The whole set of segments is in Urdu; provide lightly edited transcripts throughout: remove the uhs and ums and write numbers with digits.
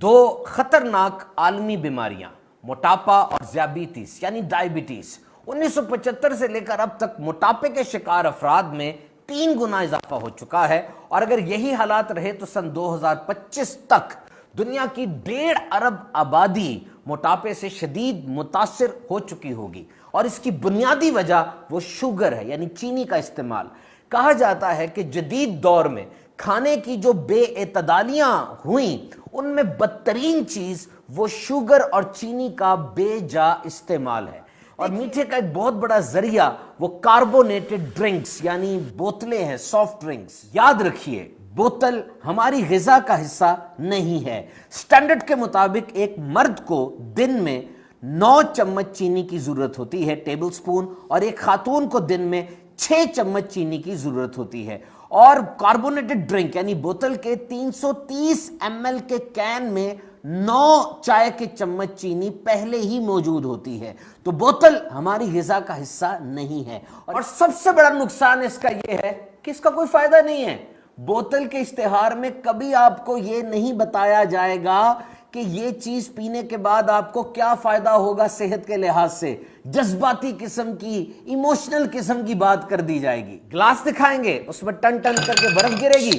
دو خطرناک عالمی بیماریاں موٹاپا اور ذیابیطس یعنی ڈائبٹیز 1975 سے لے کر اب تک موٹاپے کے شکار افراد میں 3 گنا اضافہ ہو چکا ہے، اور اگر یہی حالات رہے تو سن 2025 تک دنیا کی 1.5 ارب آبادی موٹاپے سے شدید متاثر ہو چکی ہوگی، اور اس کی بنیادی وجہ وہ شوگر ہے یعنی چینی کا استعمال۔ کہا جاتا ہے کہ جدید دور میں کھانے کی جو بے اعتدالیاں ہوئیں ان میں بدترین چیز وہ شوگر اور چینی کا بے جا استعمال ہے، اور میٹھے کا ایک بہت بڑا ذریعہ وہ کاربونیٹڈ ڈرنکس یعنی بوتلیں ہیں، سافٹ ڈرنکس۔ یاد رکھیے بوتل ہماری غذا کا حصہ نہیں ہے۔ سٹینڈرڈ کے مطابق ایک مرد کو دن میں 9 چمچ چینی کی ضرورت ہوتی ہے، ٹیبل سپون، اور ایک خاتون کو دن میں 6 چمچ چینی کی ضرورت ہوتی ہے، اور کاربونیٹڈ ڈرنک یعنی بوتل کے 330 ml کے کین میں 9 چائے کے چمچ چینی پہلے ہی موجود ہوتی ہے۔ تو بوتل ہماری غذا کا حصہ نہیں ہے، اور سب سے بڑا نقصان اس کا یہ ہے کہ اس کا کوئی فائدہ نہیں ہے۔ بوتل کے اشتہار میں کبھی آپ کو یہ نہیں بتایا جائے گا کہ یہ چیز پینے کے بعد آپ کو کیا فائدہ ہوگا صحت کے لحاظ سے۔ جذباتی قسم کی، ایموشنل قسم کی بات کر دی جائے گی۔ گلاس دکھائیں گے، اس میں ٹن ٹن کر کے برف گرے گی،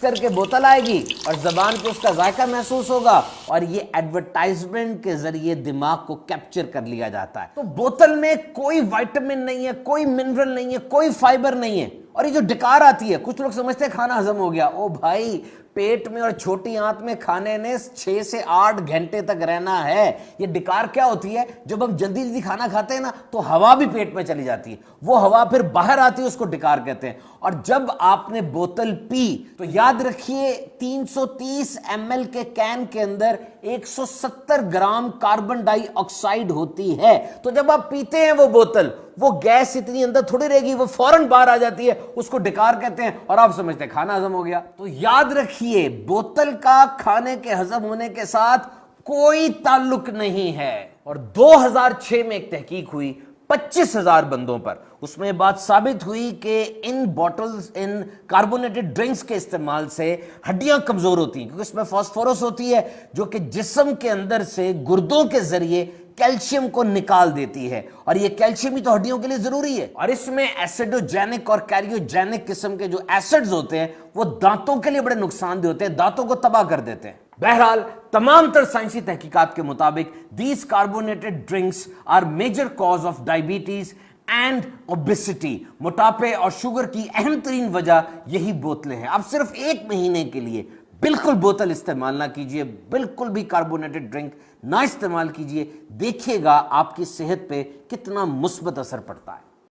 کر کے بوتل آئے گی، اور زبان پہ اس کا ذائقہ محسوس ہوگا، اور یہ ایڈورٹائزمنٹ کے ذریعے دماغ کو کیپچر کر لیا جاتا ہے۔ تو بوتل میں کوئی وائٹامن نہیں ہے، کوئی منرل نہیں ہے، کوئی فائبر نہیں ہے، اور یہ جو ڈکار آتی ہے، کچھ لوگ سمجھتے ہیں کھانا ہضم ہو گیا۔ او بھائی، پیٹ میں اور چھوٹی آنت میں کھانے نے 6 سے 8 گھنٹے تک رہنا ہے۔ یہ ڈکار کیا ہوتی ہے؟ جب ہم جلدی جلدی کھانا کھاتے ہیں نا تو ہوا بھی پیٹ میں چلی جاتی ہے، وہ ہوا پھر باہر آتی ہے، اس کو ڈکار کہتے ہیں۔ اور جب آپ نے بوتل پی تو یاد رکھیے 330 ml کے کین کے اندر 170 گرام کاربن ڈائی آکسائڈ ہوتی ہے۔ تو جب آپ پیتے ہیں وہ بوتل، وہ گیس اتنی اندر تھوڑی رہے گی، وہ فوراً باہر آ جاتی ہے، اس کو ڈکار کہتے ہیں، اور آپ سمجھتے ہیں کھانا ہضم ہو گیا۔ تو یاد رکھیے بوتل کا کھانے کے ہضم ہونے کے ساتھ کوئی تعلق نہیں ہے۔ اور 2006 میں ایک تحقیق ہوئی 25,000 بندوں پر، اس میں بات ثابت ہوئی کہ ان بوٹلز، ان کاربونیٹڈ ڈرنکس کے استعمال سے ہڈیاں کمزور ہوتی ہیں، کیونکہ اس میں فاسفورس ہوتی ہے جو کہ جسم کے اندر سے گردوں کے ذریعے کیلشیم کو نکال دیتی ہے، اور یہ کیلشیم ہی تو ہڈیوں کے لیے ضروری ہے۔ اور اس میں ایسیڈوجینک اور کیریوجینک قسم کے جو ایسڈز ہوتے ہیں وہ دانتوں کے لیے بڑے نقصان دہ ہوتے ہیں، دانتوں کو تباہ کر دیتے ہیں۔ بہرحال تمام تر سائنسی تحقیقات کے مطابق these carbonated drinks are major cause of diabetes and obesity۔ موٹاپے اور شوگر کی اہم ترین وجہ یہی بوتلیں ہیں۔ اب صرف 1 مہینے کے لیے بالکل بوتل استعمال نہ کیجئے، بالکل بھی کاربونیٹڈ ڈرنک نہ استعمال کیجئے، دیکھیے گا آپ کی صحت پہ کتنا مثبت اثر پڑتا ہے۔